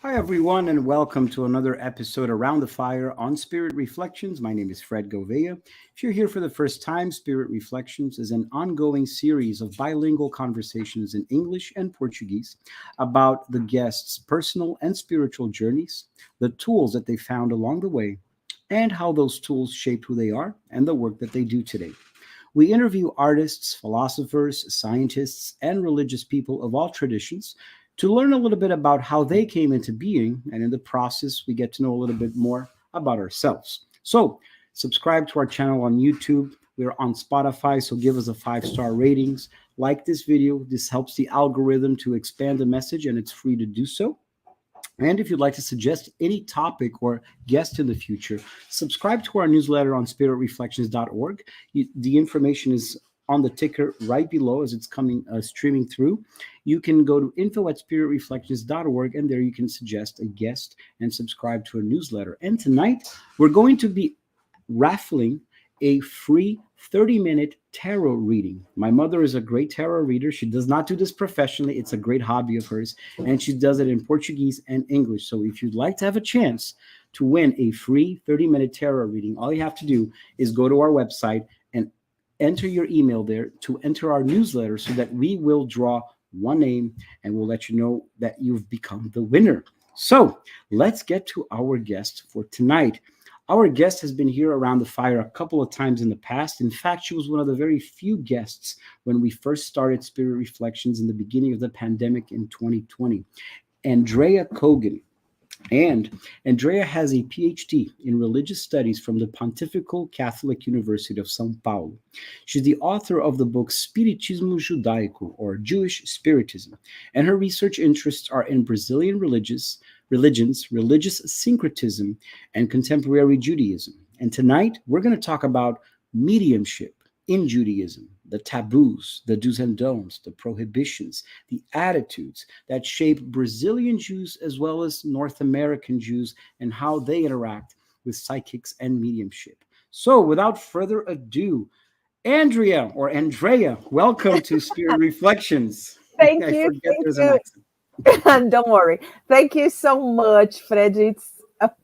Hi, everyone, and welcome to another episode Around the Fire on Spirit Reflections. My name is Fred Govea. If you're here for the first time, Spirit Reflections is an ongoing series of bilingual conversations in English and Portuguese about the guests' personal and spiritual journeys, the tools that they found along the way, and how those tools shaped who they are and the work that they do today. We interview artists, philosophers, scientists, and religious people of all traditions to learn a little bit about how they came into being. And in the process, we get to know a little bit more about ourselves. So, subscribe to our channel on YouTube. We're on Spotify, so give us a 5-star ratings. Like this video. This helps the algorithm to expand the message, and it's free to do so. And if you'd like to suggest any topic or guest in the future, subscribe to our newsletter on spiritreflections.org. The information is on the ticker right below as it's coming streaming through. You can go to info@spiritreflections.org, and there you can suggest a guest and subscribe to a newsletter. And tonight, we're going to be raffling a free 30-minute tarot reading. My mother is a great tarot reader. She does not do this professionally. It's a great hobby of hers, and she does it in Portuguese and English. So if you'd like to have a chance to win a free 30-minute tarot reading, all you have to do is go to our website and enter your email there to enter our newsletter so that we will draw one name and we'll let you know that you've become the winner. So let's get to our guest for tonight. Our guest has been here around the fire a couple of times in the past. In fact, she was one of the very few guests when we first started Spirit Reflections in the beginning of the pandemic in 2020. Andrea Kogan. And Andrea has a PhD in religious studies from the Pontifical Catholic University of São Paulo. She's the author of the book Espiritismo Judaico, or Jewish Spiritism, and her research interests are in Brazilian religions, religious syncretism, and contemporary Judaism. And tonight, we're going to talk about mediumship in Judaism, the taboos, the do's and don'ts, the prohibitions, the attitudes that shape Brazilian Jews as well as North American Jews and how they interact with psychics and mediumship. So without further ado, Andrea, welcome to Spirit Reflections. Thank I you. forget Thank there's an you. accent. Don't worry. Thank you so much, Fred. It's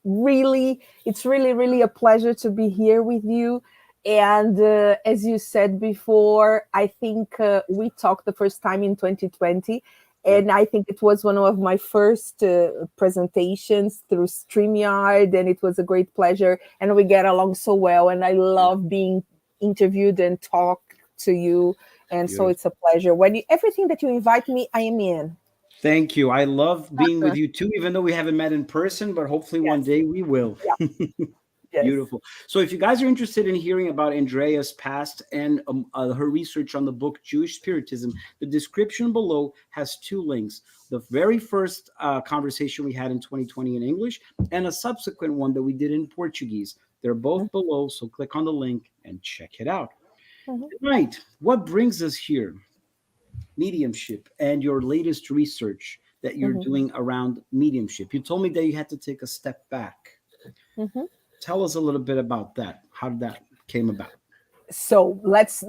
really a pleasure to be here with you. And as you said before, I think we talked the first time in 2020. And I think it was one of my first presentations through StreamYard, and it was a great pleasure. And we get along so well. And I love being interviewed and talk to you. And so it's a pleasure. Everything that you invite me, I am in. Thank you. I love being with you too, even though we haven't met in person, but hopefully one Yes. day we will. Yeah. Yes. Beautiful. So if you guys are interested in hearing about Andrea's past and her research on the book Jewish Spiritism, the description below has 2 links. The very first conversation we had in 2020 in English and a subsequent one that we did in Portuguese. They're both below, so click on the link and check it out. Tonight, what brings us here? Mediumship and your latest research that you're doing around mediumship. You told me that you had to take a step back. Tell us a little bit about that. How did that came about? So let's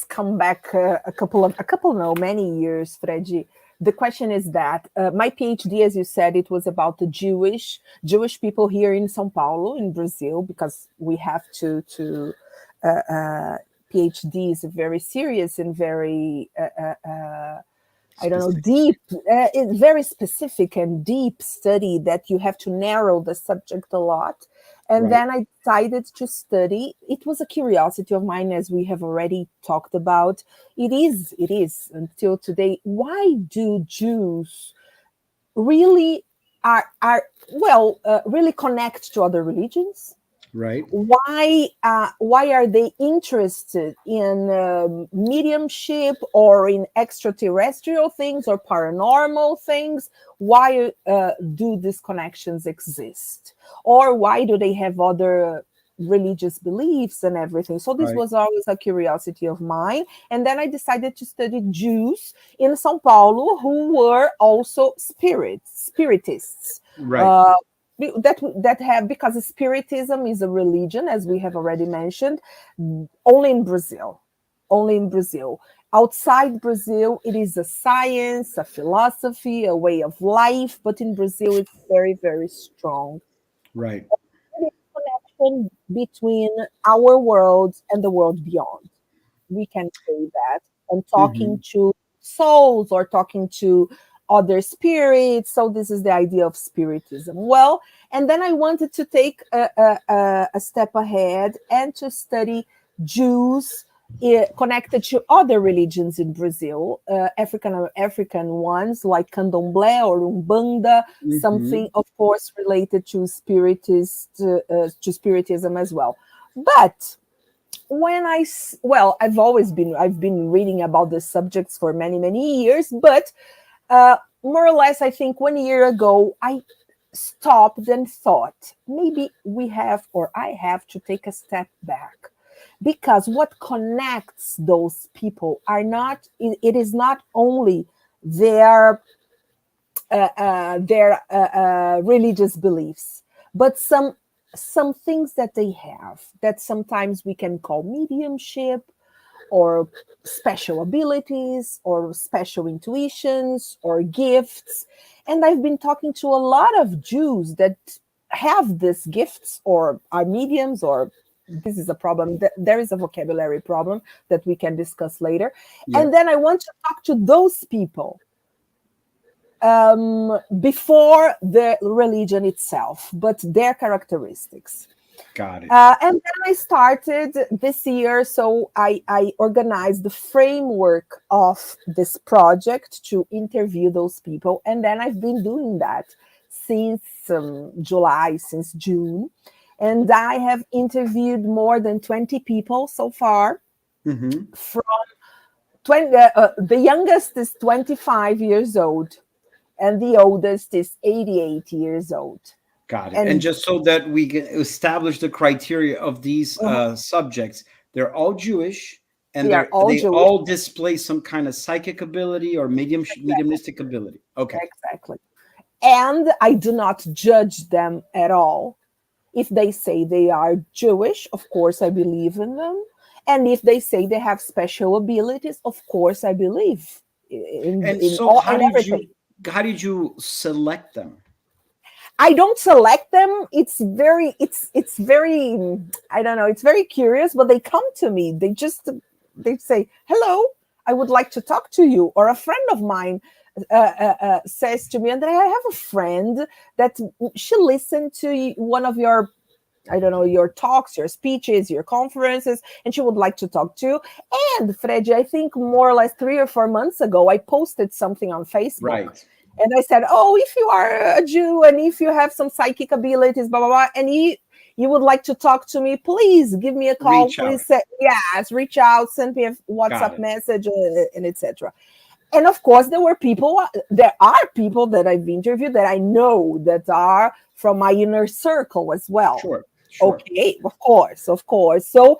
come back many years, Freddy. The question is that my PhD, as you said, it was about the Jewish people here in São Paulo, in Brazil, because we have to PhD is very serious and very deep. It's very specific and deep study that you have to narrow the subject a lot. And then I decided to study. It was a curiosity of mine, as we have already talked about. It is until today. Why do Jews really really connect to other religions? Right. Why are they interested in mediumship or in extraterrestrial things or paranormal things? Why do these connections exist? Or why do they have other religious beliefs and everything? So this was always a curiosity of mine. And then I decided to study Jews in São Paulo who were also spiritists. Right. That have, because Spiritism is a religion, as we have already mentioned, only in Brazil. outside Brazil, it is a science, a philosophy, a way of life. But in Brazil, it's very, very strong. Right. There is a connection between our world and the world beyond. We can say that. And talking Hmm. to souls or talking to other spirits. So this is the idea of spiritism. Well, and then I wanted to take a step ahead and to study Jews connected to other religions in Brazil, African ones like Candomblé or Umbanda, Hmm. something of course related to spiritism as well. But when I've been reading about the subjects for many, many years, but more or less, I think 1 year ago, I stopped and thought maybe we have, or I have to take a step back, because what connects those people are not, it is not only their religious beliefs, but some things that they have that sometimes we can call mediumship or special abilities or special intuitions or gifts. And I've been talking to a lot of Jews that have these gifts or are mediums, or this is a problem. There is a vocabulary problem that we can discuss later. Yep. And then I want to talk to those people before the religion itself, but their characteristics. Got it. And then I started this year, so I organized the framework of this project to interview those people. And then I've been doing that since July, since June. And I have interviewed more than 20 people so far. Hmm. From 20, the youngest is 25 years old, and the oldest is 88 years old. Got it. And And just so that we can establish the criteria of these subjects, they're all Jewish, and they are all they Jewish. all display some kind of psychic ability or mediumistic ability. Okay. Exactly. And I do not judge them at all. If they say they are Jewish, of course I believe in them. And if they say they have special abilities, of course I believe And in so all in everything. how did you select them? I don't select them. It's very, I don't know, it's very curious, but they come to me. They say, "Hello, I would like to talk to you." Or a friend of mine says to me, "Andrea, I have a friend that she listened to one of your, I don't know, your talks, your speeches, your conferences, and she would like to talk to you." And Freddy, I think more or less 3 or 4 months ago, I posted something on Facebook. Right. And I said, "Oh, if you are a Jew and if you have some psychic abilities, blah, blah, blah, and you would like to talk to me, please give me a call. Reach out. Please say, yes, reach out, send me a Got WhatsApp it. message, and etc." And of course, there are people that I've interviewed that I know that are from my inner circle as well. Sure. Sure. Okay, of course, of course. So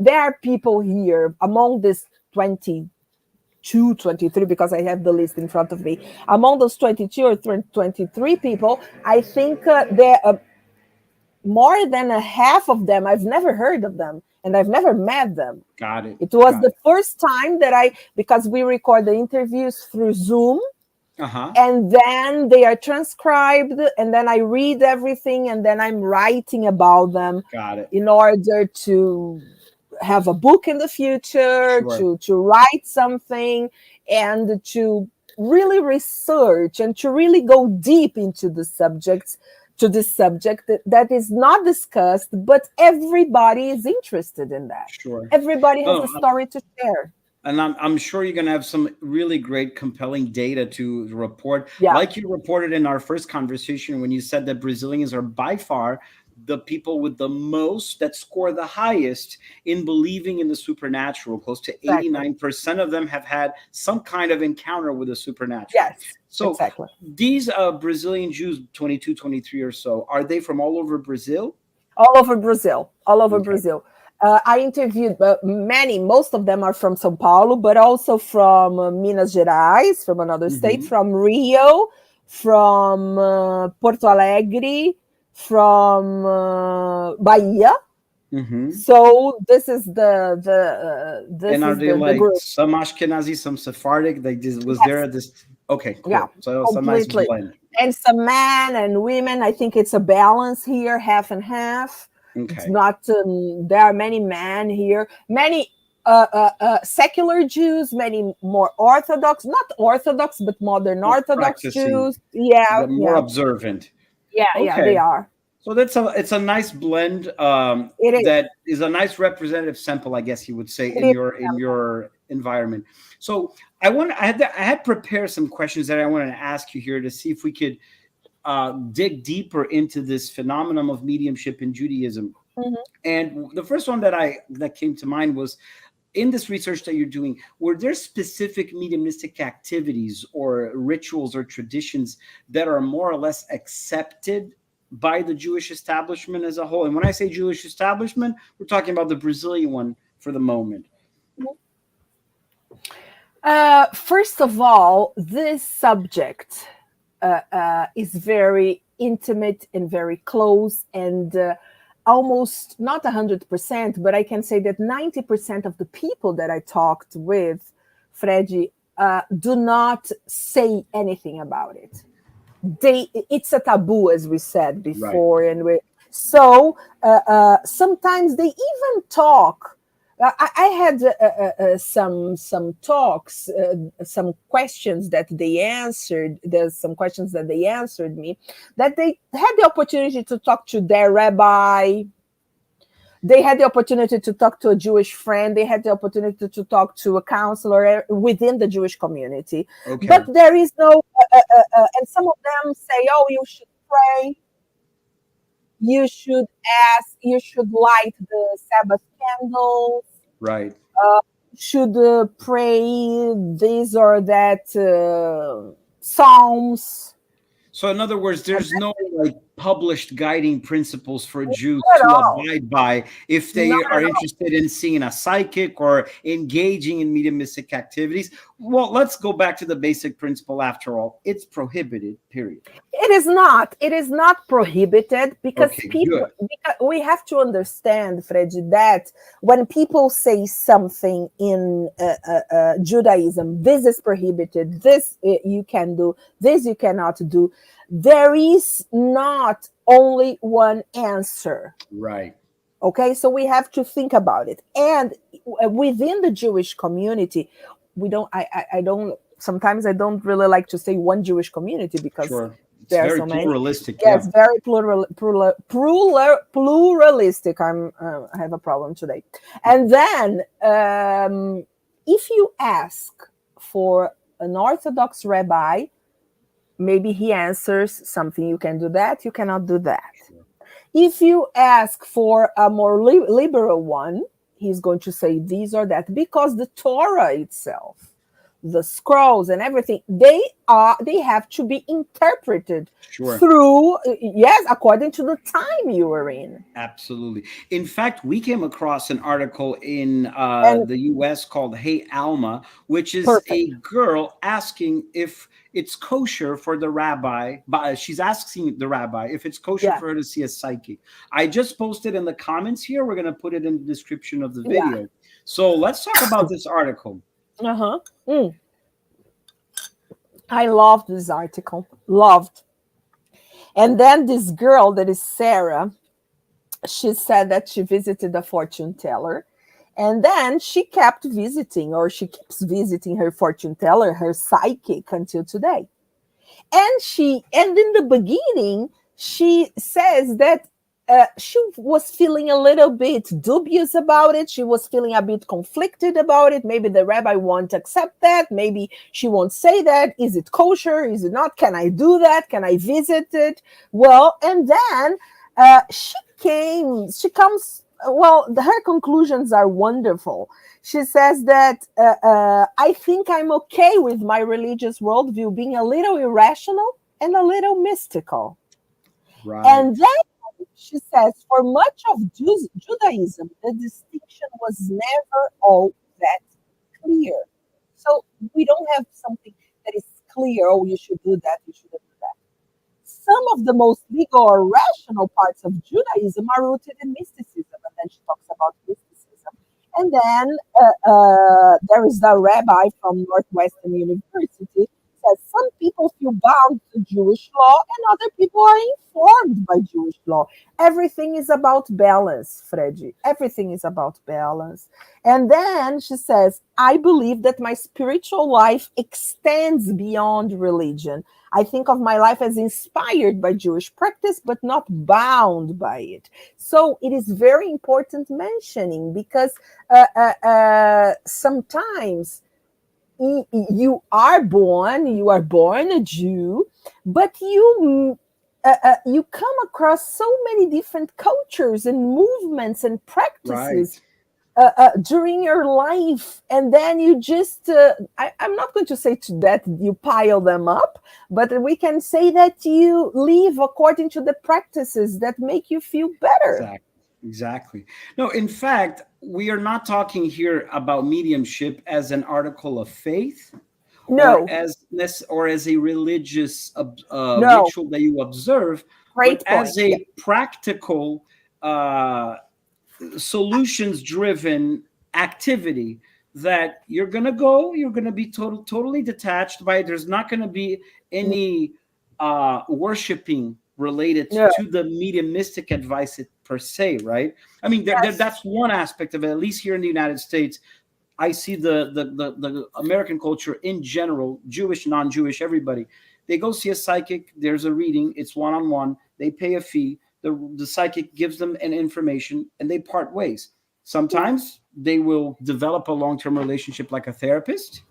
there are people here among this 22, 23, because I have the list in front of me. Among those 22 or 23 people, I think there more than a half of them, I've never heard of them and I've never met them. Got it. It was Got the first time that because we record the interviews through Zoom, it. Uh-huh. and then they are transcribed, and then I read everything, and then I'm writing about them Got it. in order to have a book in the future, Sure. to write something, and to really research and to really go deep into the subjects, to this subject that is not discussed, but everybody is interested in that. Sure. Everybody has No, a story to share. and I'm sure you're going to have some really great, compelling data to report. Yeah. Like you reported in our first conversation when you said that Brazilians are by far the people with the most, that score the highest in believing in the supernatural. Close to Exactly. 89% of them have had some kind of encounter with the supernatural. Yes, So exactly. these Brazilian Jews, 22, 23 or so, are they from all over Brazil? All over Brazil, all over Okay. Brazil. I interviewed most of them are from São Paulo, but also from Minas Gerais, from another state, from Rio, from Porto Alegre, from Bahia, Mm-hmm. So this is this And are is they the like group. some Ashkenazi, some Sephardic? Like this was Yes, there this okay, yeah, cool. So it's a nice completely. blend. And some men and women. I think it's a balance here, half and half. It's Okay. not. There are many men here, many secular Jews, many more Orthodox, not Orthodox, but modern More Orthodox practicing, Jews. Yeah, the more yeah, observant. yeah. They Okay. are. So it's a nice blend. It is. That is a nice representative sample, I guess you would say, It is. in your environment. So I had prepared some questions that I wanted to ask you here to see if we could dig deeper into this phenomenon of mediumship in Judaism. Mhm. And the first one that came to mind was in this research that you're doing, were there specific mediumistic activities or rituals or traditions that are more or less accepted by the Jewish establishment as a whole? And when I say Jewish establishment, we're talking about the Brazilian one for the moment. First of all, this subject is very intimate and very close, and almost not 100%, but I can say that 90% of the people that I talked with, Freddy, do not say anything about it. It's a taboo, as we said Right. before, and so sometimes they even talk. I had some talks, some questions that they answered. There's some questions that they answered me that they had the opportunity to talk to their rabbi. They had the opportunity to talk to a Jewish friend. They had the opportunity to talk to a counselor within the Jewish community. Okay. But there is no, and some of them say, oh, you should pray, you should ask, you should light the Sabbath candles, Right. should pray this or that psalms. So, in other words, there's no like published guiding principles for Jews Not at to all. abide by if Not they are at all. interested in seeing a psychic or engaging in mediumistic activities. Well, let's go back to the basic principle after all. It's prohibited, period. It is not. It is not prohibited because Okay, people. good. Because we have to understand, Freddy, that when people say something in Judaism, this is prohibited. This you can do. This you cannot do. There is not only one answer. Right. Okay, so we have to think about it. And within the Jewish community, we don't. I don't. Sometimes I don't really like to say one Jewish community because Sure. It's there are very so many. pluralistic. Yes, Yeah. very pluralistic. I have a problem today. And then, if you ask for an Orthodox rabbi, maybe he answers something. You can do that. You cannot do that. If you ask for a more liberal one, he's going to say this or that because the Torah itself, the scrolls and everything, they have to be interpreted Sure. through, yes, according to the time you were in. Absolutely. In fact, we came across an article in And the US called Hey Alma, which is a perfect. girl asking if it's kosher for the rabbi, but she's asking the rabbi if it's kosher Yeah, for her to see a psychic. I just posted in the comments here. We're going to put it in the description of the yeah. video. So let's talk about this article. Uh-huh. I loved this article. Loved. And then this girl that is Sarah, she said that she visited a fortune teller. And then she kept visiting, or she keeps visiting her fortune teller, her psychic until today. And in the beginning, she says that she was feeling a little bit dubious about it. She was feeling a bit conflicted about it. Maybe the rabbi won't accept that. Maybe she won't say that. Is it kosher? Is it not? Can I do that? Can I visit it? Well, and then she comes, well, her conclusions are wonderful. She says that I think I'm okay with my religious worldview being a little irrational and a little mystical. Right. And then she says, for much of Judaism, the distinction was never all that clear. So we don't have something that is clear. Oh, you should do that. You shouldn't do that. Some of the most legal or rational parts of Judaism are rooted in mysticism, and then she talks about mysticism. And then there is a rabbi from Northwestern University says some people feel bound to Jewish law and other people are informed by Jewish law. Everything is about balance, Freddy. Everything is about balance. And then she says, I believe that my spiritual life extends beyond religion. I think of my life as inspired by Jewish practice, but not bound by it. So it is very important mentioning because sometimes you are born a Jew, but you come across so many different cultures and movements and practices during your life, and then you just I'm not going to say that you pile them up, but we can say that you live according to the practices that make you feel better. Exactly. No, in fact, we are not talking here about mediumship as an article of faith, No, or as a religious no. ritual that you observe, but Great point. as a practical, solutions-driven activity that you're going to be totally detached by it. There's not going to be any worshiping related No. to the mediumistic advice per se, right? I mean, that's one aspect of it. At least here in the United States, I see the American culture in general, Jewish, non-Jewish, everybody. They go see a psychic. There's a reading. It's one-on-one. They pay a fee. The psychic gives them an information, and they part ways. Sometimes they will develop a long-term relationship like a therapist.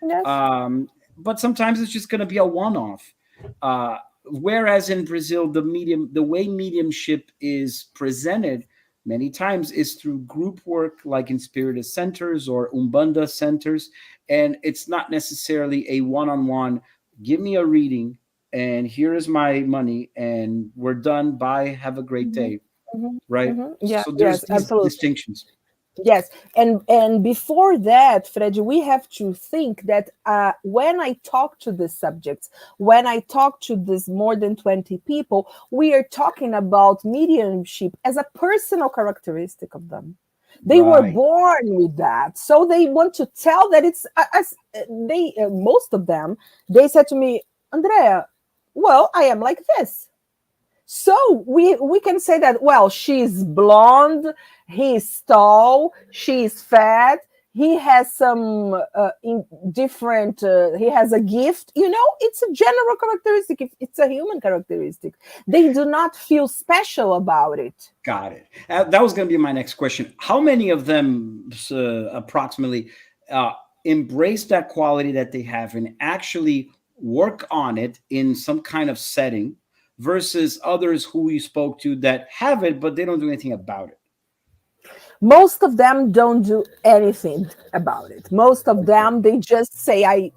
Yes. But sometimes it's just going to be a one-off. Whereas in Brazil, the way mediumship is presented many times is through group work, like in Spiritist centers or Umbanda centers, and it's not necessarily a one-on-one. Give me a reading, and here is my money, and we're done. Bye. Have a great day. Right. Yeah. So there's Yes. these Absolutely. distinctions. Yes, and before that, Freddy, we have to think that when I talk to the subjects, when I talk to this more than 20 people, we are talking about mediumship as a personal characteristic of them. They were born with that, so they want to tell that it's as they most of them. They said to me, Andrea, well, I am like this. So we can say that, well, she's blonde, he's tall, she's fat, he has some different, he has a gift. It's a general characteristic. It's a human characteristic. They do not feel special about it. Got it. That was going to be my next question. How many of them approximately embrace that quality that they have and actually work on it in some kind of setting, versus others who you spoke to that have it, but they don't do anything about it? Most of them don't do anything about it. Most of them, they just say, I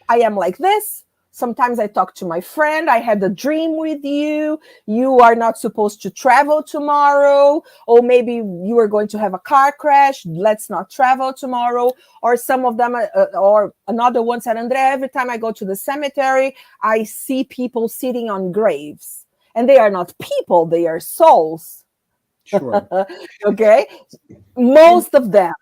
am like this. Sometimes I talk to my friend. I had a dream with you. You are not supposed to travel tomorrow. Or maybe you are going to have a car crash. Let's not travel tomorrow. Or some of them, or another one said, Andrea, every time I go to the cemetery, I see people sitting on graves. And they are not people, they are souls. Sure. Okay. Most of them.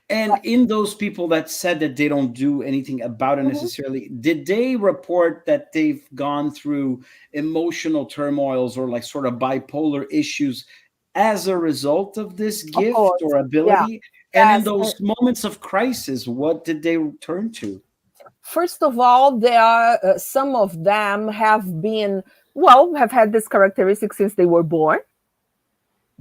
And in those people that said that they don't do anything about it necessarily, did they report that they've gone through emotional turmoils or like sort of bipolar issues as a result of this gift or ability? Yeah. And in those moments of crisis, what did they turn to? First of all, there are some of them have had this characteristic since they were born,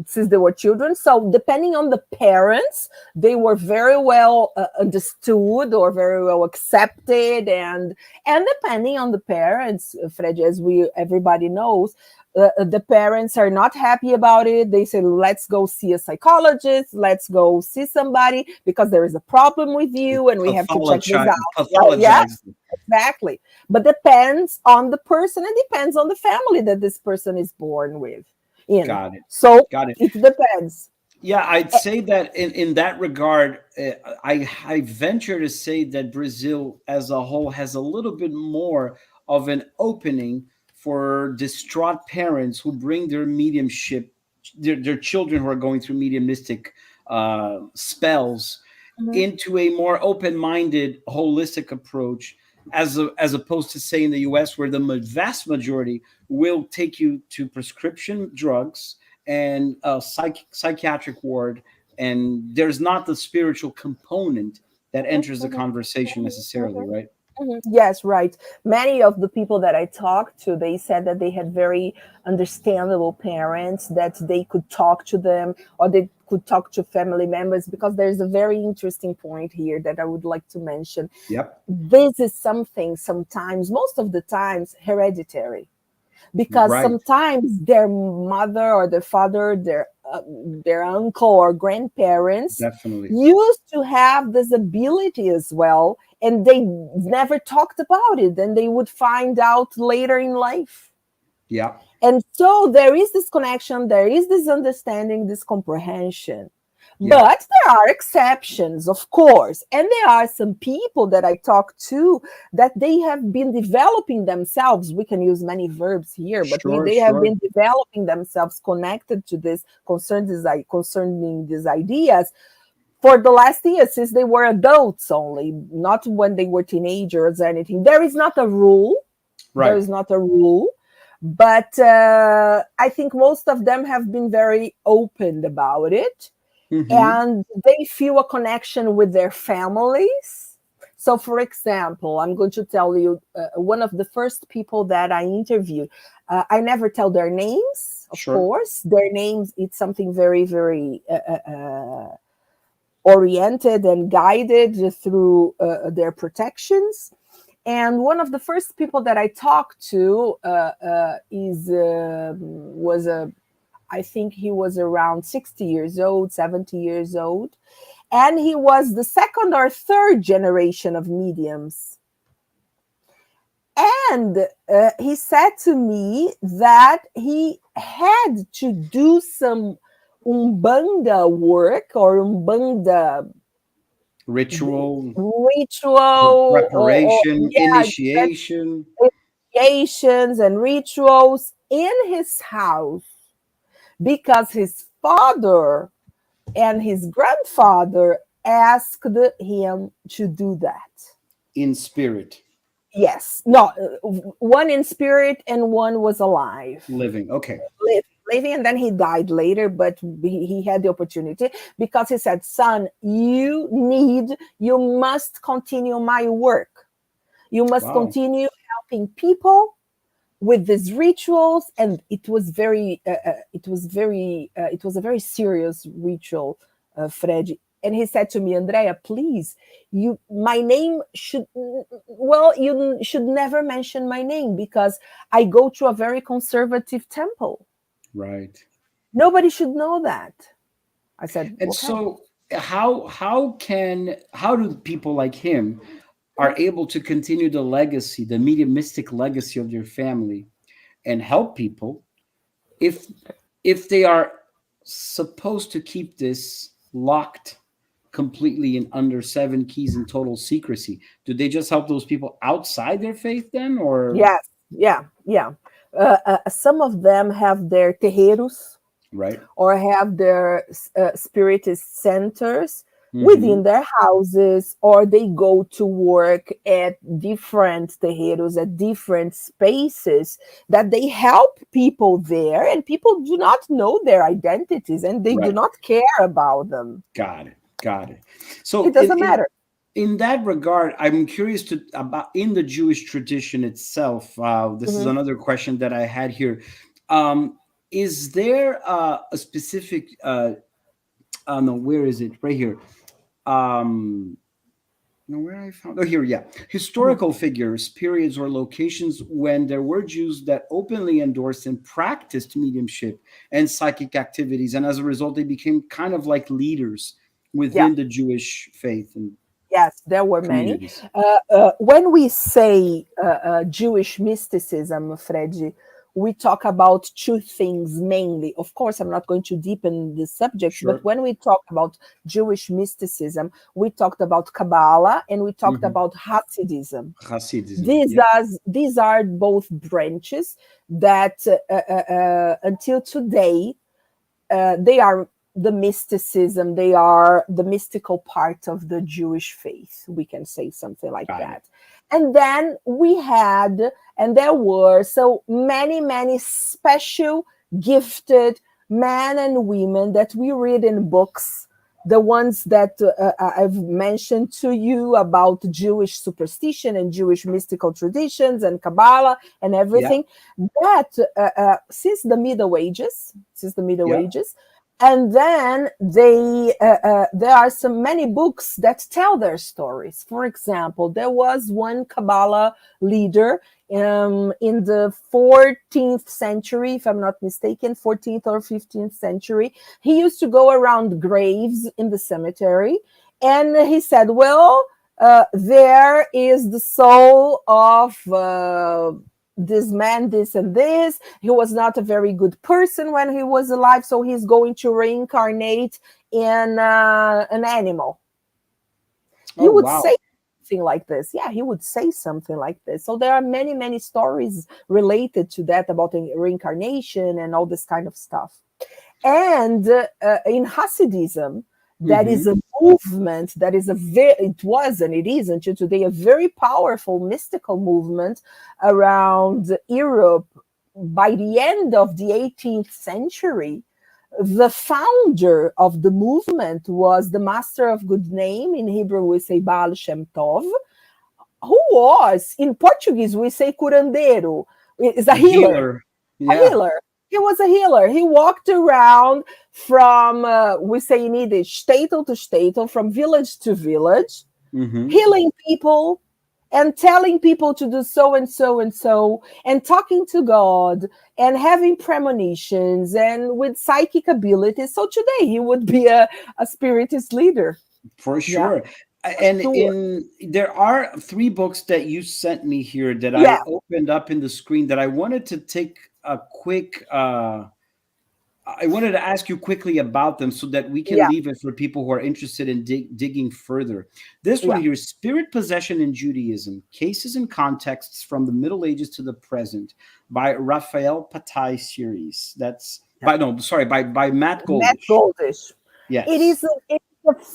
since they were children. So depending on the parents, they were very well understood or very well accepted, and depending on the parents, Fred, as everybody knows, the parents are not happy about it. They say, let's go see a psychologist, let's go see somebody because there is a problem with you and we have to check this out. Yeah, exactly. But depends on the person and depends on the family that this person is born with. Got it. So Got it. It depends. Yeah, I'd say that in that regard, I venture to say that Brazil as a whole has a little bit more of an opening for distraught parents who bring their mediumship their children who are going through mediumistic spells Mhm. into a more open-minded, holistic approach, as opposed to, say, in the U.S., where the vast majority will take you to prescription drugs and a psychiatric ward, and there's not the spiritual component that enters the conversation necessarily, right? Yes, right. Many of the people that I talked to, they said that they had very understandable parents, that they could talk to them or they could talk to family members, because there's a very interesting point here that I would like to mention. Yep. This is something sometimes, most of the times, hereditary, because Right. sometimes their mother or their father, their uncle or grandparents Definitely. used to have this ability as well, and they never talked about it, and they would find out later in life. Yeah. And so there is this connection, there is this understanding, this comprehension. Yeah. But there are exceptions, of course. And there are some people that I talk to that they have been developing themselves. We can use many verbs here, but Sure, they have sure. been developing themselves connected to this, concerning these ideas for the last year, since they were adults only, not when they were teenagers or anything. There is not a rule. Right. There is not a rule. But I think most of them have been very open about it. And they feel a connection with their families. So, for example, I'm going to tell you one of the first people that I interviewed. I never tell their names, of course. Their names, it's something very, very oriented and guided through their protections. And one of the first people that I talked to I think he was around 60 years old, 70 years old. And he was the second or third generation of mediums. And he said to me that he had to do some Umbanda work or Umbanda ritual preparation, initiations and rituals in his house, because his father and his grandfather asked him to do that. In spirit. Yes. No, one in spirit and one was alive. Living. Okay. Living, and then he died later, but he had the opportunity, because he said, son, you must continue my work. You must continue helping people with these rituals. And it was a very serious ritual, Fred. And he said to me, Andrea, please, my name should you should never mention my name, because I go to a very conservative temple. Right. Nobody should know that. I said, and okay. So how do people like him are able to continue the legacy, the mediumistic legacy of their family, and help people if they are supposed to keep this locked completely in under 7 keys in total secrecy? Do they just help those people outside their faith then, or? Yes, yeah. Some of them have their terreiros, right, or have their spiritist centers within their houses, or they go to work at different terreiros, at different spaces, that they help people there, and people do not know their identities, and they do not care about them. Got it. So it doesn't matter. In that regard, I'm curious about in the Jewish tradition itself. This is another question that I had here. Is there a specific? No, where is it? Right here. Where I found? Oh, here, yeah. Historical figures, periods, or locations when there were Jews that openly endorsed and practiced mediumship and psychic activities, and as a result, they became kind of like leaders within the Jewish faith. And yes, there were many. When we say Jewish mysticism, Fred, we talk about two things mainly. Of course, I'm not going to deepen the subject, but when we talk about Jewish mysticism, we talked about Kabbalah and we talked about Hasidism. These are both branches that until today they are the mysticism, they are the mystical part of the Jewish faith, we can say something like Got it. that. And then we had, and there were so many special gifted men and women that we read in books, the ones that I've mentioned to you about Jewish superstition and Jewish mystical traditions and Kabbalah and everything, that since the Middle Ages, and then there are many books that tell their stories. For example, there was one Kabbalah leader in the 14th century, if I'm not mistaken, 14th or 15th century. He used to go around graves in the cemetery, and he said, well, there is the soul of this man, this and this. He was not a very good person when he was alive, so he's going to reincarnate in an animal. He would say something like this. Yeah, he would say something like this. So there are many stories related to that about reincarnation and all this kind of stuff. And in Hasidism, that is a movement that is it was and it is until today a very powerful mystical movement around Europe. By the end of the 18th century, the founder of the movement was the Master of Good Name. In Hebrew, we say Baal Shem Tov, who was, in Portuguese, we say curandeiro, is a healer. Yeah. A healer. He was a healer. He walked around from, we say in Yiddish, shtetl to shtetl, from village to village, healing people and telling people to do so and so and so, and talking to God and having premonitions and with psychic abilities. So today he would be a spiritist leader. For sure. Yeah. And there are 3 books that you sent me here that I opened up in the screen that I wanted to take a quick I wanted to ask you quickly about them so that we can leave it for people who are interested in digging further. This one here is Spirit Possession in Judaism, Cases and Contexts from the Middle Ages to the Present by Raphael Patai series. That's by Matt Goldish. Matt Goldish. Yes. It is a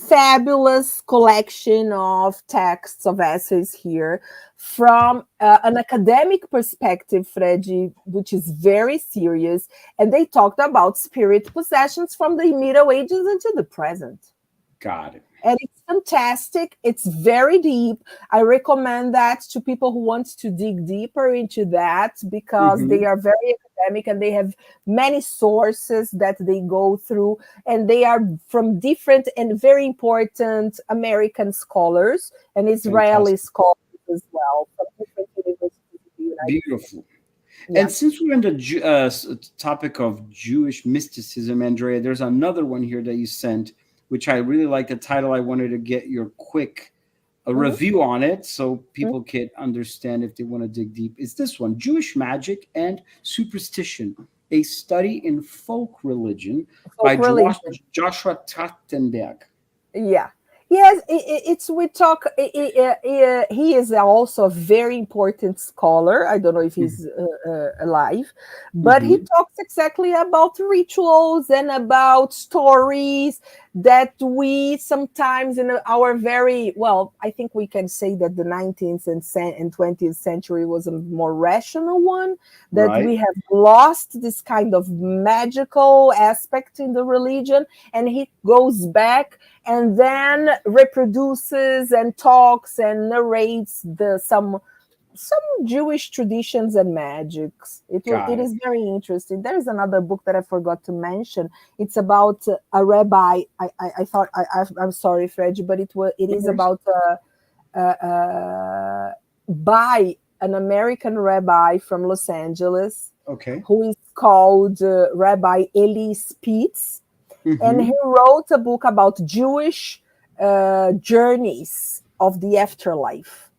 fabulous collection of texts, of essays here from an academic perspective, Freddy, which is very serious. And they talked about spirit possessions from the Middle Ages into the present. Got it. And it's fantastic. It's very deep. I recommend that to people who want to dig deeper into that because they are very academic and they have many sources that they go through. And they are from different and very important American scholars and Israeli scholars as well from different universities in the United States. And since we're in the topic of Jewish mysticism, Andrea, there's another one here that you sent, which I really like the title. I wanted to get your quick review on it so people can understand if they want to dig deep. It's this one, Jewish Magic and Superstition, a study in folk religion by Joshua Trachtenberg. Yeah. Yes, we talk. He is also a very important scholar. I don't know if he's alive, but he talks exactly about rituals and about stories that we sometimes in our very, well, I think we can say that the 19th and 20th century was a more rational one, that we have lost this kind of magical aspect in the religion, and he goes back and then reproduces and talks and narrates some Jewish traditions and magics. It is very interesting. There is another book that I forgot to mention. It's about a rabbi. I'm sorry, Fred, but it is about by an American rabbi from Los Angeles, who is called Rabbi Eli Spitz, and he wrote a book about Jewish journeys of the afterlife.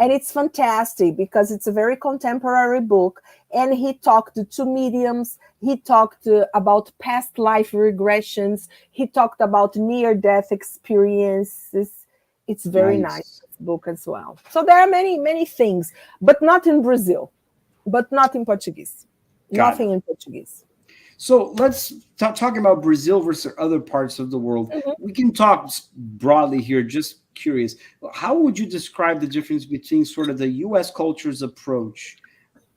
And it's fantastic because it's a very contemporary book. And he talked to mediums. He talked about past life regressions. He talked about near-death experiences. It's very nice book as well. So there are many things, but not in Brazil, but not in Portuguese. Nothing in Portuguese. So let's talk about Brazil versus other parts of the world. Mhm. We can talk broadly here. Just curious, how would you describe the difference between sort of the U.S. culture's approach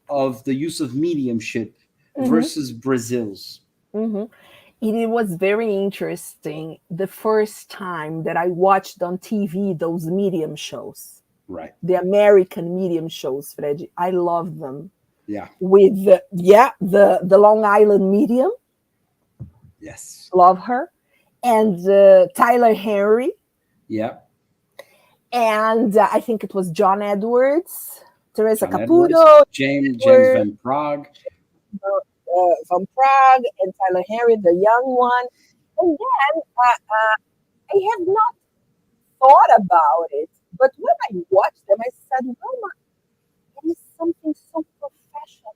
of the use of mediumship Mhm. versus Brazil's? Mhm. It was very interesting the first time that I watched on TV those medium shows, Right. the American medium shows, Fred. I love them. Yeah. With the Long Island medium, Yes. love her, and Tyler Henry, Yeah. and I think it was John Edwards, Teresa John Edwards, Caputo, James Edwards, Van Prague. from Prague, and Tyler Henry, the young one. And then I have not thought about it, but when I watched them, I said, "Wilma, it is something so professional,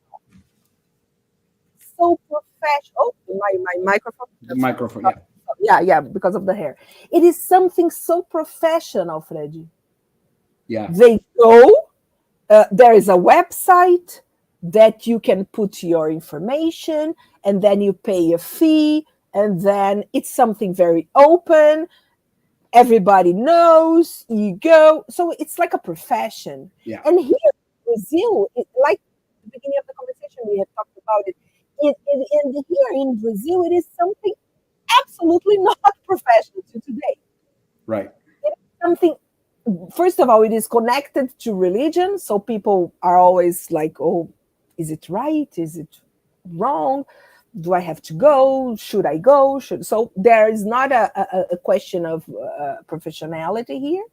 so professional." Oh, my microphone. The microphone. Yeah. Yeah, because of the hair. It is something so professional, Freddy. Yeah. They go. There is a website that you can put your information, and then you pay a fee, and then it's something very open. Everybody knows you go, so it's like a profession. Yeah. And here in Brazil, like the beginning of the conversation, we have talked about it. Here in Brazil, it is something absolutely not professional to today. Right. It is something, first of all, it is connected to religion. So people are always like, oh, is it right? Is it wrong? Do I have to go? Should I go? So there is not a question of professionality here.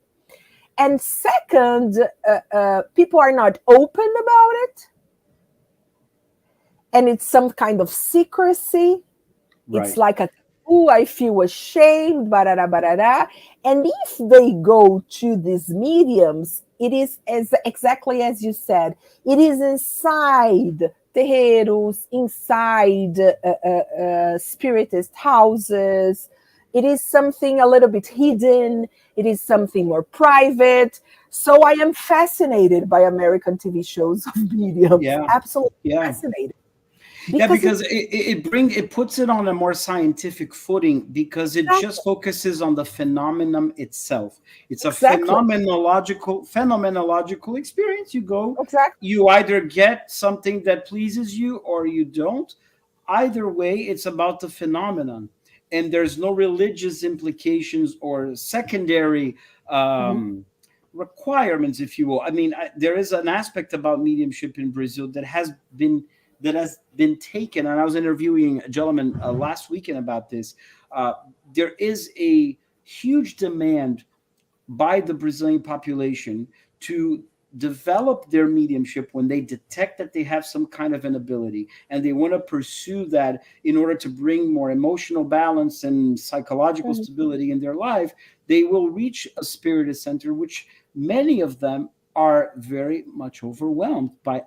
And second, people are not open about it. And it's some kind of secrecy. Right. It's like a taboo. I feel ashamed, barara, barara. And if they go to these mediums, it is exactly as you said. It is inside terreiros, inside spiritist houses. It is something a little bit hidden. It is something more private. So I am fascinated by American TV shows of mediums. Yeah. Absolutely Yeah. fascinated. Because it puts it on a more scientific footing because it Exactly. just focuses on the phenomenon itself. It's Exactly. a phenomenological experience. You go, Exactly. you either get something that pleases you or you don't. Either way, it's about the phenomenon, and there's no religious implications or secondary requirements, if you will. I mean, there is an aspect about mediumship in Brazil that has been taken, and I was interviewing a gentleman last weekend about this. There is a huge demand by the Brazilian population to develop their mediumship when they detect that they have some kind of an ability, and they want to pursue that in order to bring more emotional balance and psychological stability in their life. They will reach a spiritist center, which many of them are very much overwhelmed by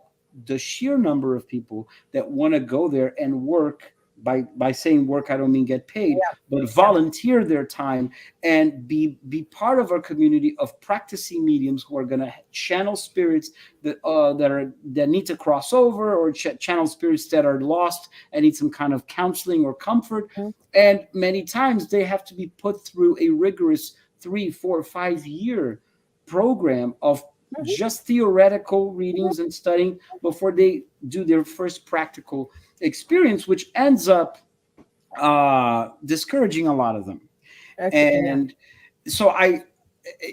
the sheer number of people that want to go there and work. By saying work, I don't mean get paid, but volunteer their time and be part of our community of practicing mediums who are going to channel spirits that need to cross over, or channel spirits that are lost and need some kind of counseling or comfort. And many times they have to be put through a rigorous 3, 4, 5 year program of just theoretical readings and studying before they do their first practical experience, which ends up discouraging a lot of them. And so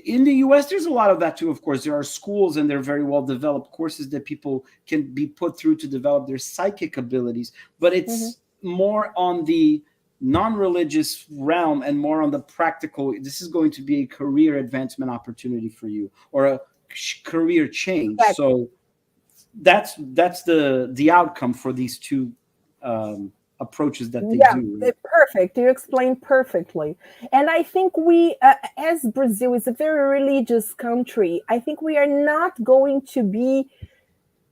in the US, there's a lot of that too. Of course, there are schools and they're very well developed courses that people can be put through to develop their psychic abilities, but it's more on the non-religious realm and more on the practical. This is going to be a career advancement opportunity for you, or a career change. So that's the outcome for these two approaches that they do. Right? Perfect. You explained perfectly. And I think we, as Brazil is a very religious country, I think we are not going to be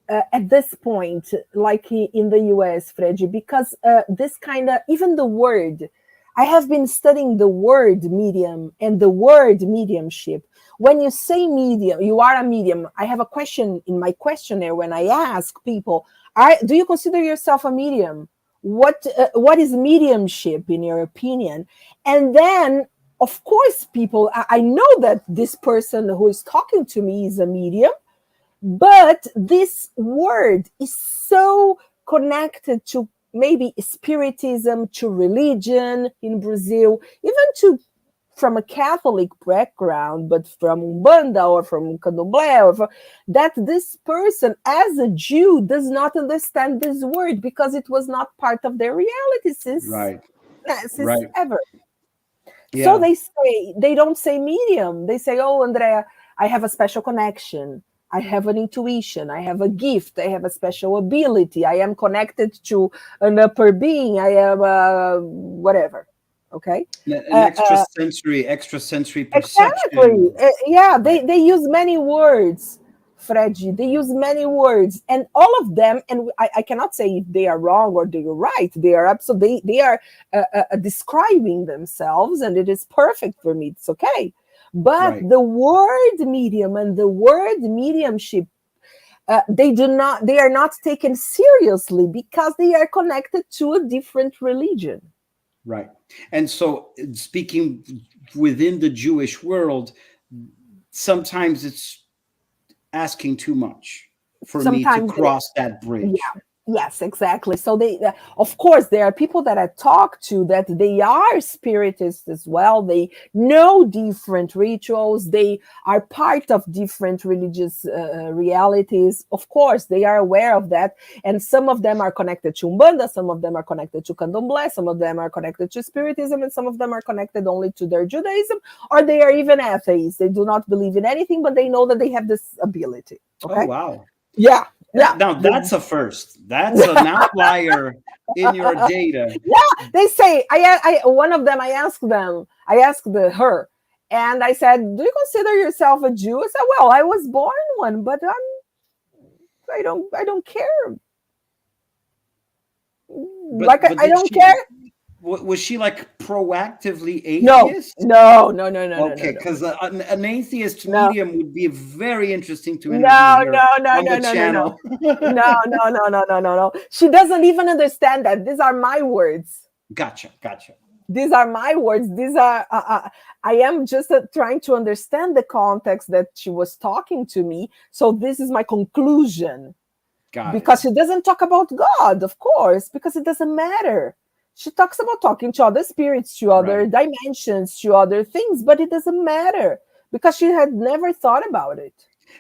at this point like in the US, Freddy, because this kind of, even the word, I have been studying the word medium and the word mediumship. When you say medium, you are a medium. I have a question in my questionnaire when I ask people, do you consider yourself a medium? what is mediumship in your opinion? And then, of course, people, I know that this person who is talking to me is a medium, but this word is so connected to maybe spiritism, to religion in Brazil, even to from a Catholic background, but from Umbanda or from Candomblé, that this person, as a Jew, does not understand this word because it was not part of their reality since ever. So Yeah. they don't say medium. They say, oh, Andrea, I have a special connection. I have an intuition. I have a gift. I have a special ability. I am connected to an upper being. I am whatever. Okay. An extrasensory Exactly. perception. Yeah, Right. they use many words, Freddy. They use many words, and all of them. And I cannot say if they are wrong or they are right. They are absolutely they are describing themselves, and it is perfect for me. It's okay. But Right. the word medium and the word mediumship, they are not taken seriously because they are connected to a different religion. Right. And so, speaking within the Jewish world, sometimes it's asking too much for me to Sometimes they cross that bridge. Yeah, yes, exactly. So of course, there are people that I talk to that they are spiritists as well. They know different rituals. They are part of different religious realities. Of course, they are aware of that. And some of them are connected to Umbanda. Some of them are connected to Candomblé. Some of them are connected to Spiritism. And some of them are connected only to their Judaism. Or they are even atheists. They do not believe in anything, but they know that they have this ability. Oh, Okay? wow. Yeah. Yeah. Now that's a first. That's an outlier in your data. Yeah, they say one of them. I asked her, and I said, "Do you consider yourself a Jew?" I said, "Well, I was born one, but I don't care. Like But I did don't she, care." was she like proactively No, atheist? no, no, no, no, no, no, Okay, no, because an atheist no, medium would be very interesting to interview no, here no, no, on no, the no, no, no, channel. no, no, no, no, no, no, no. She doesn't even understand that. These are my words. Gotcha, gotcha. These are my words. These are I am just trying to understand the context that she was talking to me. So this is my conclusion, Got it. because she doesn't talk about God, of course, because it doesn't matter. She talks about talking to other spirits, to other Right. dimensions, to other things, but it doesn't matter because she had never thought about it.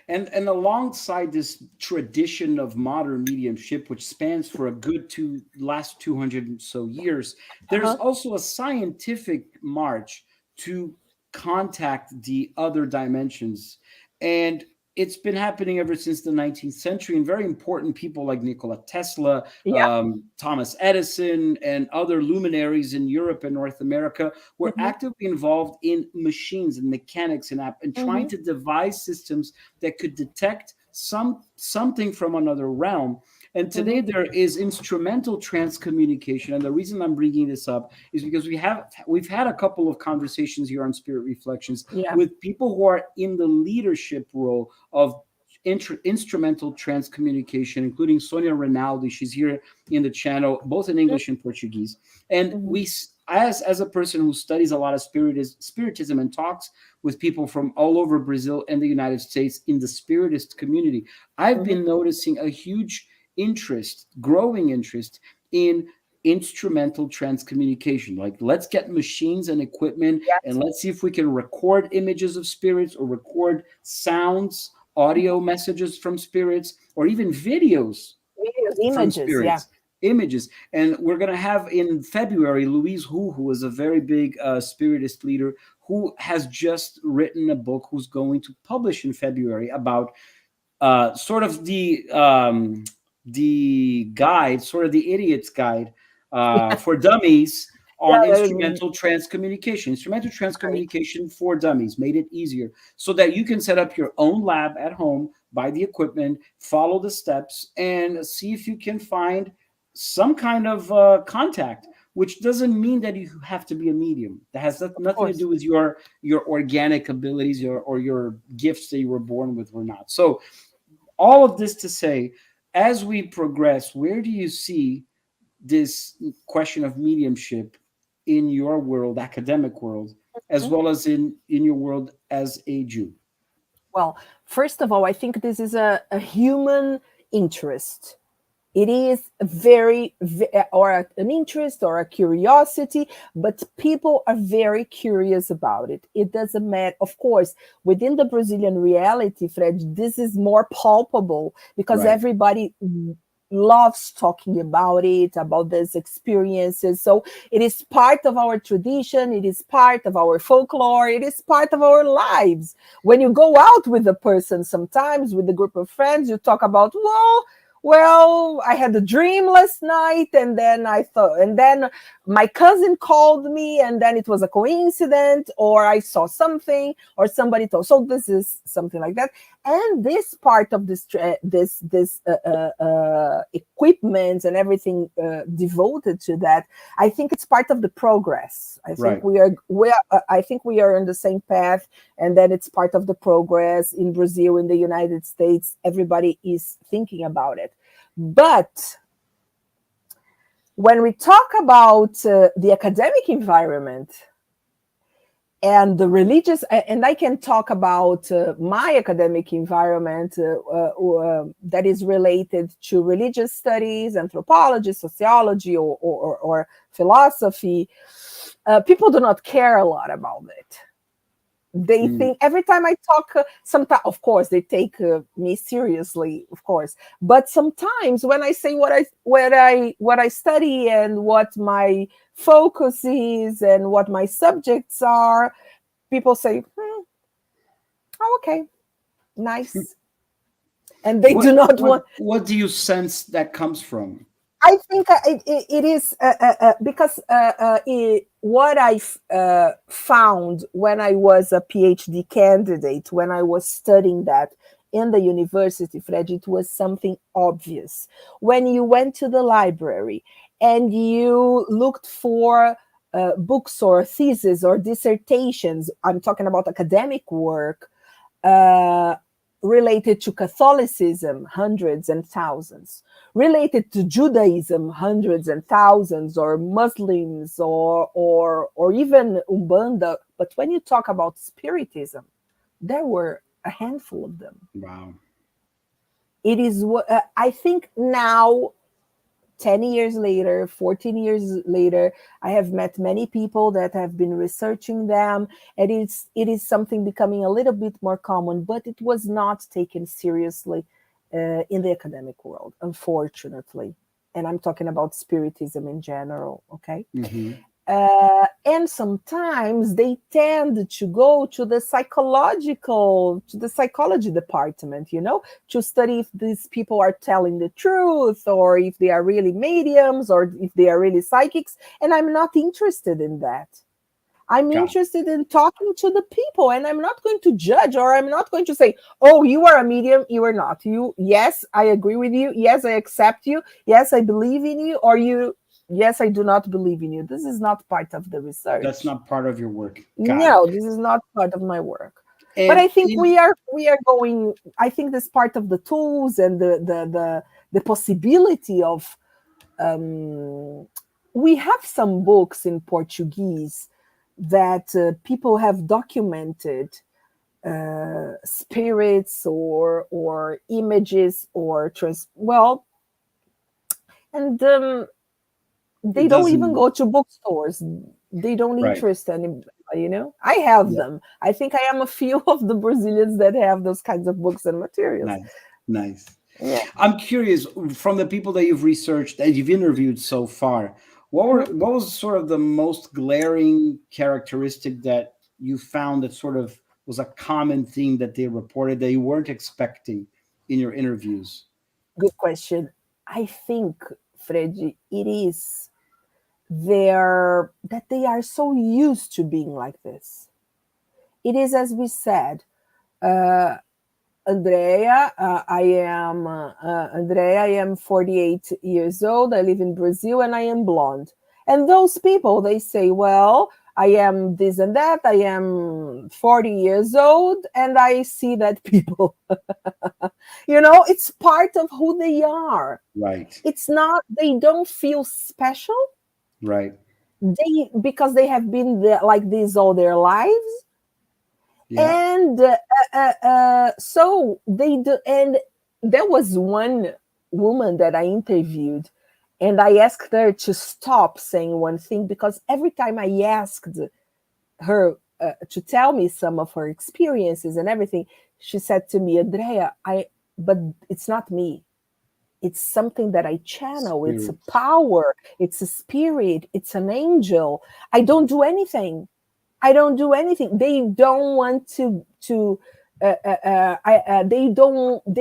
And alongside this tradition of modern mediumship, which spans for a good last 200 and so years, there's Uh-huh. also a scientific march to contact the other dimensions. And it's been happening ever since the 19th century. And very important people like Nikola Tesla, Yeah. Thomas Edison, and other luminaries in Europe and North America were Mm-hmm. actively involved in machines and mechanics and trying Mm-hmm. to devise systems that could detect something from another realm. And Mm-hmm. today there is instrumental transcommunication. And the reason I'm bringing this up is because we've had a couple of conversations here on Spirit Reflections Yeah. with people who are in the leadership role of instrumental transcommunication, including Sonia Rinaldi. She's here in the channel, both in English and Portuguese. And Mm-hmm. we, as a person who studies a lot of spiritism and talks with people from all over Brazil and the United States in the spiritist community, I've Mm-hmm. been noticing a huge growing interest in instrumental transcommunication. Like, let's get machines and equipment and Yes. let's see if we can record images of spirits or record sounds, audio messages from spirits, or even videos Videos, from images. Yeah. spirits, images. And we're going to have in February Louise who is a very big spiritist leader, who has just written a book, who's going to publish in February about sort of the guide, sort of the idiot's guide for dummies on Yeah. instrumental transcommunication. Instrumental Great. transcommunication for dummies made it easier so that you can set up your own lab at home, buy the equipment, follow the steps, and see if you can find some kind of contact. Which doesn't mean that you have to be a medium. That has Of nothing to course. do with your organic abilities or your gifts that you were born with or not. So all of this to say, as we progress, where do you see this question of mediumship in your world, academic world, as well as in your world as a Jew? Well, first of all, I think this is a human interest. It is an interest or a curiosity, but people are very curious about it. It doesn't matter. Of course, within the Brazilian reality, Fred, this is more palpable because Right. everybody loves talking about these experiences. So it is part of our tradition, it is part of our folklore, it is part of our lives. When you go out with a person, sometimes with a group of friends, you talk about, well, I had a dream last night, and then my cousin called me, and then it was a coincidence, or I saw something, or somebody told. So this is something like that. And this part of this equipment and everything devoted to that, I think it's part of the progress. I think Right. I think we are on the same path, and then it's part of the progress in Brazil, in the United States. Everybody is thinking about it. But when we talk about the academic environment and the religious, and I can talk about my academic environment that is related to religious studies, anthropology, sociology, or philosophy, people do not care a lot about it. They think every time I talk, sometimes, of course, they take me seriously, of course. But sometimes when I say what I study and what my focus is and what my subjects are, people say, "Oh, okay, nice," and they do not want. What do you sense that comes from? I think it is because what I found when I was a PhD candidate, when I was studying that in the university, Fred, it was something obvious. When you went to the library and you looked for books or theses or dissertations, I'm talking about academic work, related to Catholicism, hundreds and thousands. Related to Judaism, hundreds and thousands, or Muslims, or even Umbanda. But when you talk about Spiritism, there were a handful of them. Wow. It is what I think now, 10 years later, 14 years later, I have met many people that have been researching them, and it is something becoming a little bit more common, but it was not taken seriously in the academic world, unfortunately. And I'm talking about Spiritism in general, okay? And sometimes they tend to go to the psychology department, to study if these people are telling the truth, or if they are really mediums, or if they are really psychics. And I'm not interested in that. I'm interested in talking to the people, and I'm not going to judge, or I'm not going to say, "Oh, you are a medium, you are not. Yes, I agree with you. Yes, I accept you. Yes, I believe in you," or "Yes, I do not believe in you." This is not part of the research. That's not part of your work. No, this is not part of my work. But And I think we are going. I think this part of the tools and the possibility of. We have some books in Portuguese that people have documented spirits or images or and they don't even go to bookstores. They don't interest anybody, I have them. I think I am a few of the Brazilians that have those kinds of books and materials. Nice. Yeah. I'm curious, from the people that you've researched, that you've interviewed so far, what was sort of the most glaring characteristic that you found that sort of was a common theme that they reported that you weren't expecting in your interviews? Good question. I think, Freddy, it is that they are so used to being like this. It is, as we said, Andrea, I am 48 years old. I live in Brazil, and I am blonde. And those people, they say, "Well, I am this and that. I am 40 years old, and I see that people, it's part of who they are. Right. It's not, they don't feel special. Right. Because they have been like this all their lives. Yeah. And so they do. And there was one woman that I interviewed, and I asked her to stop saying one thing, because every time I asked her to tell me some of her experiences and everything, she said to me, Andrea, but it's not me. It's something that I channel. Spirit. It's a power. It's a spirit. It's an angel. I don't do anything. I don't do anything. They don't want they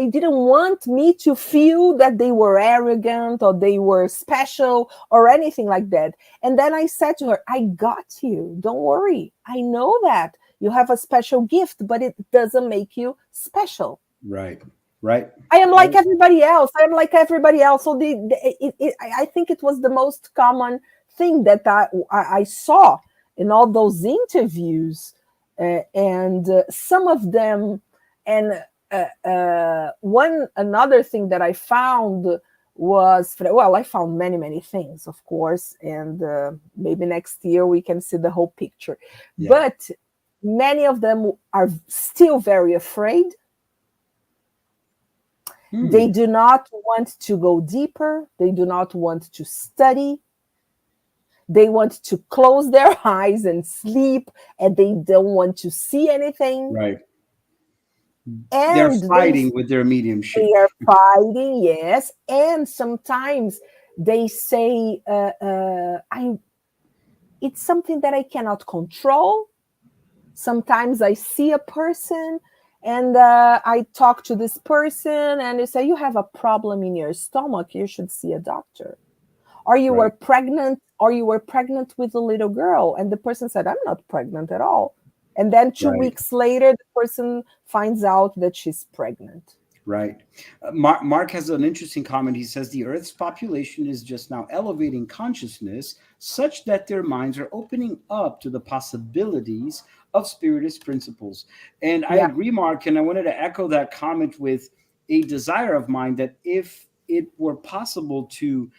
didn't want me to feel that they were arrogant or they were special or anything like that. And then I said to her, I got you. Don't worry. I know that you have a special gift, but it doesn't make you special. Right. Right. I am like everybody else. I am like everybody else. So I think it was the most common thing that I saw in all those interviews, and some of them, and another thing that I found was, well, I found many things, of course, and maybe next year we can see the whole picture. Yeah. But many of them are still very afraid. They do not want to go deeper. They do not want to study. They want to close their eyes and sleep, and they don't want to see anything. Right. And they're fighting with their mediumship. They are fighting, yes. And sometimes they say, it's something that I cannot control. Sometimes I see a person and I talk to this person and they say, you have a problem in your stomach, you should see a doctor. Or you were pregnant, or you were pregnant with a little girl, and the person said, I'm not pregnant at all. And then 2 weeks later, the person finds out that she's pregnant. Right. Mark has an interesting comment. He says the Earth's population is just now elevating consciousness such that their minds are opening up to the possibilities of spiritist principles. And I agree, Mark, and I wanted to echo that comment with a desire of mine that if it were possible to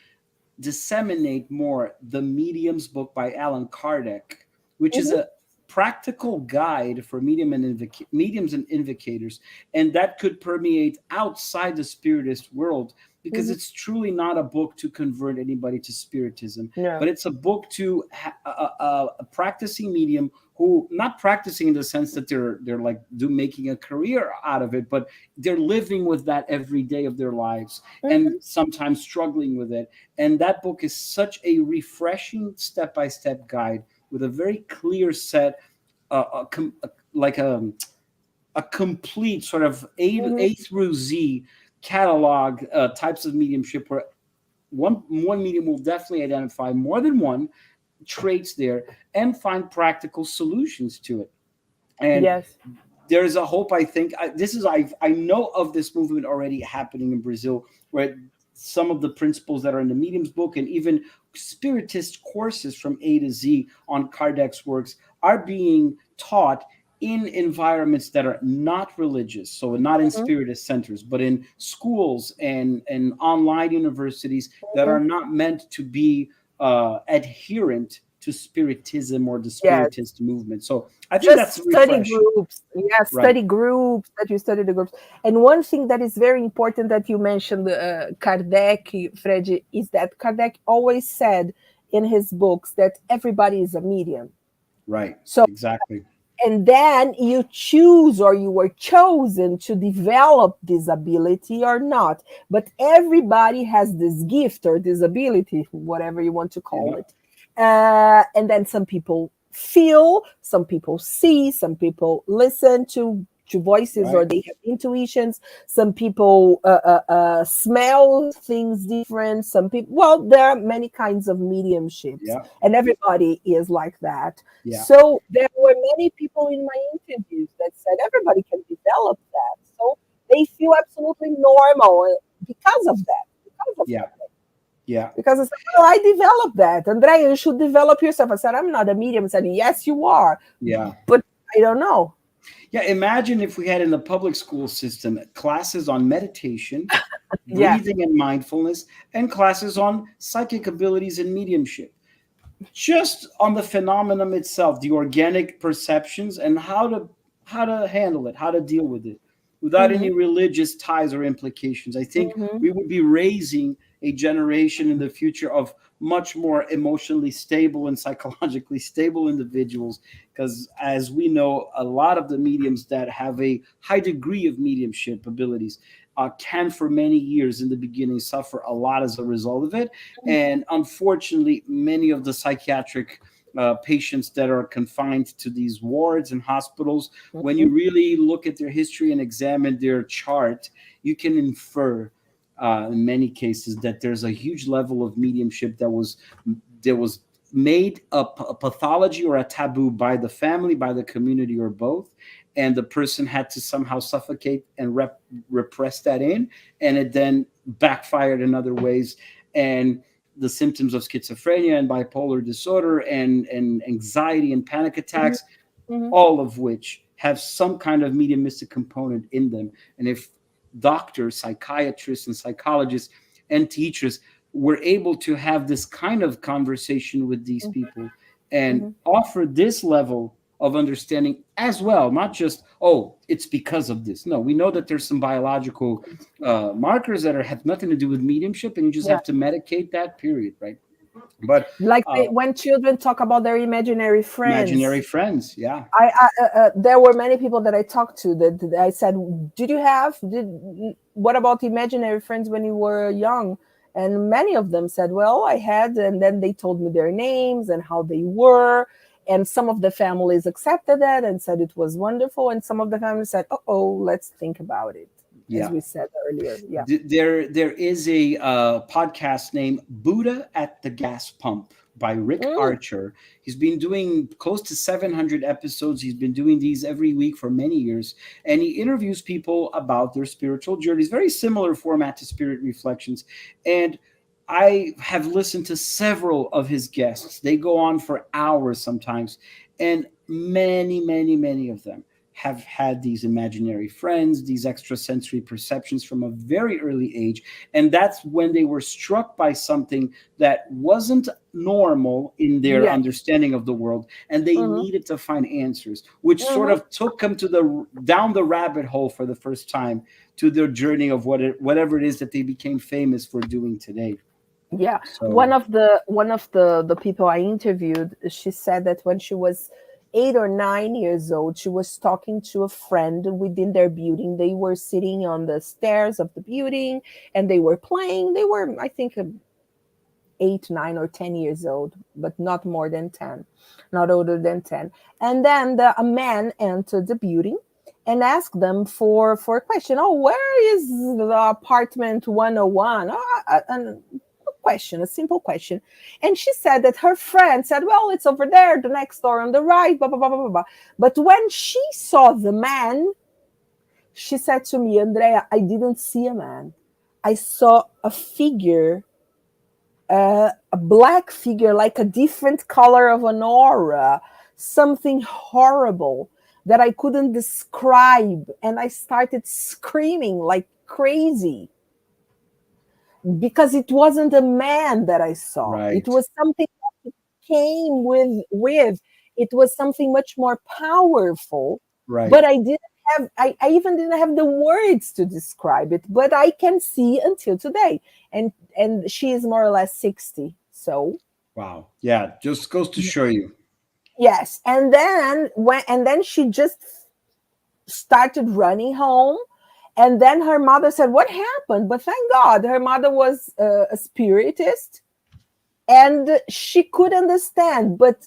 disseminate more the Medium's book by Allan Kardec, which is a practical guide for mediums and invocators, and that could permeate outside the spiritist world, because it's truly not a book to convert anybody to spiritism, but it's a book to a practicing medium who, not practicing in the sense that they're like making a career out of it, but they're living with that every day of their lives and sometimes struggling with it. And that book is such a refreshing step-by-step guide with a very clear set, like a complete sort of A through Z catalog types of mediumship, where one medium will definitely identify more than one traits there and find practical solutions to it. And there's a hope, I think. I know of this movement already happening in Brazil, where some of the principles that are in the Medium's book and even spiritist courses from A to Z on Kardec's works are being taught in environments that are not religious, so not in spiritist centers, but in schools and online universities that are not meant to be adherent to spiritism or the spiritist movement. So I think that's study groups. Study groups, that you study the groups. And one thing that is very important that you mentioned, Kardec, Fred, is that Kardec always said in his books that everybody is a medium. Right. So exactly. And then you choose, or you were chosen to develop this ability or not. But everybody has this gift or this ability, whatever you want to call it. And then some people feel, some people see, some people listen to voices, or they have intuitions. Some people smell things different. Some people, well, there are many kinds of mediumships, and everybody is like that. So there were many people in my interviews that said everybody can develop that. So they feel absolutely normal because of that. Yeah. Because I said, well, I developed that. Andrea, you should develop yourself. I said, I'm not a medium. I said, yes, you are. Yeah. But I don't know. Yeah. Imagine if we had in the public school system classes on meditation, Yeah. breathing and mindfulness, and classes on psychic abilities and mediumship. Just on the phenomenon itself, the organic perceptions, and how to handle it, how to deal with it without Mm-hmm. any religious ties or implications. I think Mm-hmm. we would be raising a generation in the future of much more emotionally stable and psychologically stable individuals, because as we know, a lot of the mediums that have a high degree of mediumship abilities can for many years in the beginning suffer a lot as a result of it. And unfortunately, many of the psychiatric patients that are confined to these wards and hospitals, when you really look at their history and examine their chart, you can infer in many cases that there's a huge level of mediumship that was made a pathology or a taboo by the family, by the community, or both, and the person had to somehow suffocate and repress that in, and it then backfired in other ways. And the symptoms of schizophrenia and bipolar disorder and anxiety and panic attacks, Mm-hmm. all of which have some kind of mediumistic component in them. And if doctors, psychiatrists, and psychologists and teachers were able to have this kind of conversation with these people and Mm-hmm. offer this level of understanding as well, not just, oh, it's because of this. No, we know that there's some biological markers that have nothing to do with mediumship, and you just Yeah. have to medicate that, period, right? But Like when children talk about their imaginary friends. imaginary friends, yeah. There were many people that I talked to that I said, what about imaginary friends when you were young? And many of them said, well, I had, and then they told me their names and how they were. And some of the families accepted that and said it was wonderful. And some of the families said, oh, let's think about it, Yeah. as we said earlier. Yeah. There is a podcast named Buddha at the Gas Pump by Rick Archer. He's been doing close to 700 episodes. He's been doing these every week for many years. And he interviews people about their spiritual journeys. Very similar format to Spirit Reflections. And I have listened to several of his guests. They go on for hours sometimes. And many of them have had these imaginary friends, these extrasensory perceptions from a very early age. And that's when they were struck by something that wasn't normal in their understanding of the world. And they needed to find answers, which sort of took them to down the rabbit hole for the first time to their journey of whatever it is that they became famous for doing today. Yeah. So, One of the people I interviewed, she said that when she was 8 or 9 years old, she was talking to a friend within their building. They were sitting on the stairs of the building and they were playing. They were, I think, 8, 9, or 10 years old, but not more than 10, not older than 10. And then a man entered the building and asked them for a question. Oh, where is the apartment 101? A simple question. And she said that her friend said, well, it's over there, the next door on the right, blah, blah, blah, blah, blah. But when she saw the man, she said to me, Andrea, I didn't see a man. I saw a figure, a black figure, like a different color of an aura, something horrible that I couldn't describe. And I started screaming like crazy, because it wasn't a man that I saw. right. It was something that came with. It was something much more powerful. Right. But I even didn't have the words to describe it. But I can see until today. And she is more or less 60. So Wow. Yeah, just goes to show you. yes. And then she just started running home. And then her mother said, what happened? But thank God, her mother was a spiritist and she could understand. But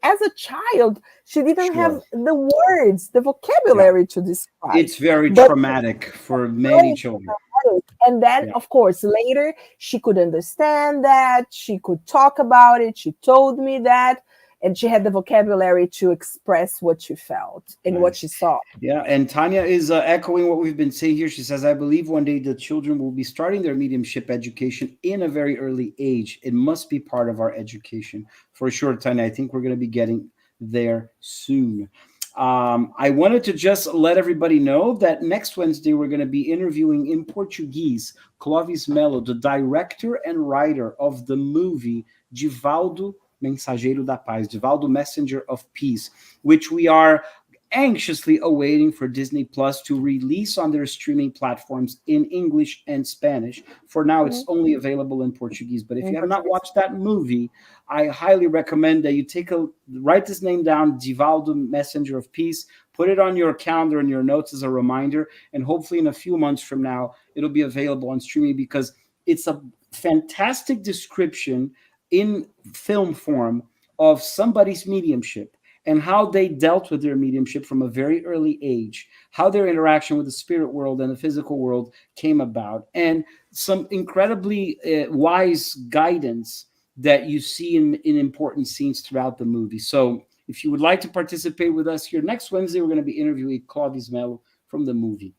as a child, she didn't have the words, the vocabulary to describe. It's very traumatic for many children. And then, of course, later she could understand that. She could talk about it. She told me that. and she had the vocabulary to express what she felt and what Nice. she saw. Yeah, and Tanya is echoing what we've been saying here. She says, I believe one day the children will be starting their mediumship education in a very early age. It must be part of our education. For sure, Tanya, I think we're going to be getting there soon. I wanted to just let everybody know that next Wednesday we're going to be interviewing in Portuguese Clovis Melo, the director and writer of the movie Divaldo Mensageiro da Paz, Divaldo Messenger of Peace, which we are anxiously awaiting for Disney Plus to release on their streaming platforms in English and Spanish. For now, it's only available in Portuguese. But if you have not watched that movie, I highly recommend that you write this name down, Divaldo Messenger of Peace, put it on your calendar and your notes as a reminder, and hopefully in a few months from now, it'll be available on streaming, because it's a fantastic description in film form of somebody's mediumship and how they dealt with their mediumship from a very early age, how their interaction with the spirit world and the physical world came about, and some incredibly wise guidance that you see in important scenes throughout the movie. So if you would like to participate with us here next Wednesday, we're going to be interviewing Clovis Melo from the movie.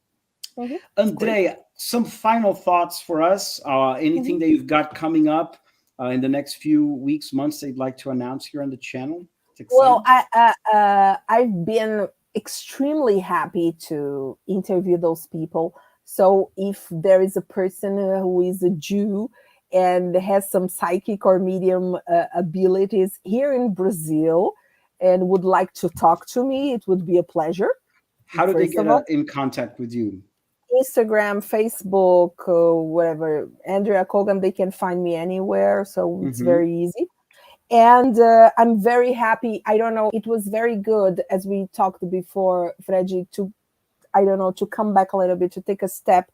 Andrea, some final thoughts for us? Anything that you've got coming up in the next few weeks, months that you'd like to announce here on the channel? Well, I've been extremely happy to interview those people. So if there is a person who is a Jew and has some psychic or medium abilities here in Brazil and would like to talk to me, it would be a pleasure. How do they get in contact with you? Instagram, Facebook, whatever. Andrea Kogan, they can find me anywhere. So it's very easy. And I'm very happy. I don't know, it was very good, as we talked before, Freddy, to come back a little bit, to take a step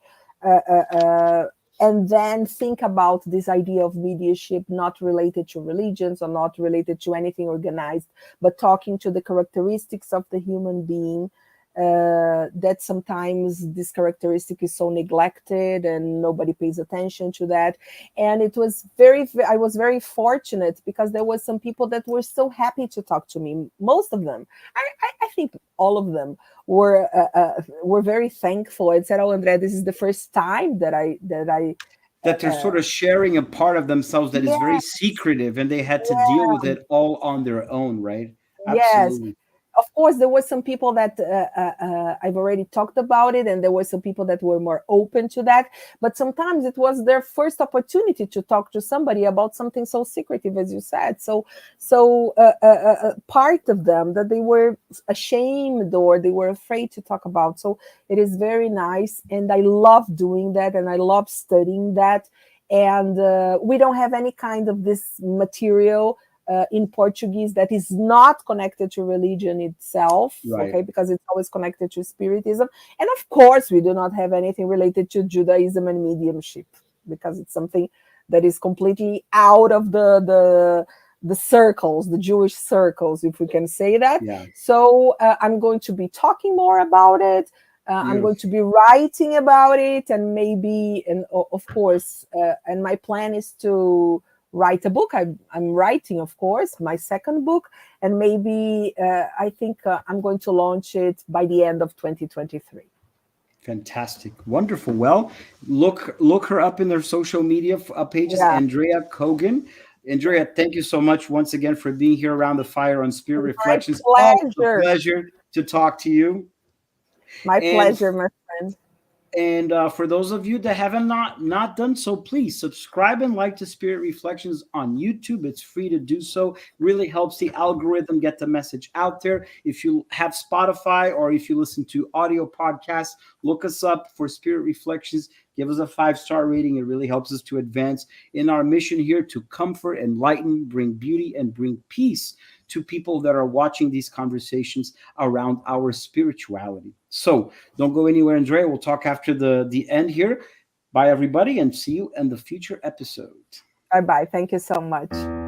and then think about this idea of mediumship, not related to religions or not related to anything organized, but talking to the characteristics of the human being. That sometimes this characteristic is so neglected and nobody pays attention to that. And I was very fortunate, because there was some people that were so happy to talk to me. Most of them, I think all of them were very thankful and said, "Oh, Andrea, this is the first time that they're sort of sharing a part of themselves that is very secretive, and they had to deal with it all on their own," right? Absolutely. Yes. Of course, there were some people that I've already talked about it, and there were some people that were more open to that. But sometimes it was their first opportunity to talk to somebody about something so secretive, as you said. So part of them that they were ashamed or they were afraid to talk about. So it is very nice, and I love doing that, and I love studying that. And we don't have any kind of this material in Portuguese that is not connected to religion itself, okay, because it's always connected to Spiritism. And of course, we do not have anything related to Judaism and mediumship, because it's something that is completely out of the circles, the Jewish circles, if we can say that. So I'm going to be talking more about it. I'm going to be writing about it, and maybe, and of course, and my plan is to write a book. I'm writing, of course, my second book, and maybe I think I'm going to launch it by the end of 2023. Fantastic. Wonderful. Well, look her up in their social media pages, Andrea Kogan. Andrea, thank you so much once again for being here around the fire on Spirit Reflections. My pleasure. Pleasure to talk to you. My pleasure, my friend. And for those of you that haven't not done so, please subscribe and like to Spirit Reflections on YouTube. It's free to do so. Really helps the algorithm get the message out there. If you have Spotify or if you listen to audio podcasts, look us up for Spirit Reflections. Give us a 5-star rating. It really helps us to advance in our mission here to comfort, enlighten, bring beauty, and bring peace to people that are watching these conversations around our spirituality. So don't go anywhere, Andrea. We'll talk after the end here. Bye, everybody, and see you in the future episode. Bye-bye. Thank you so much.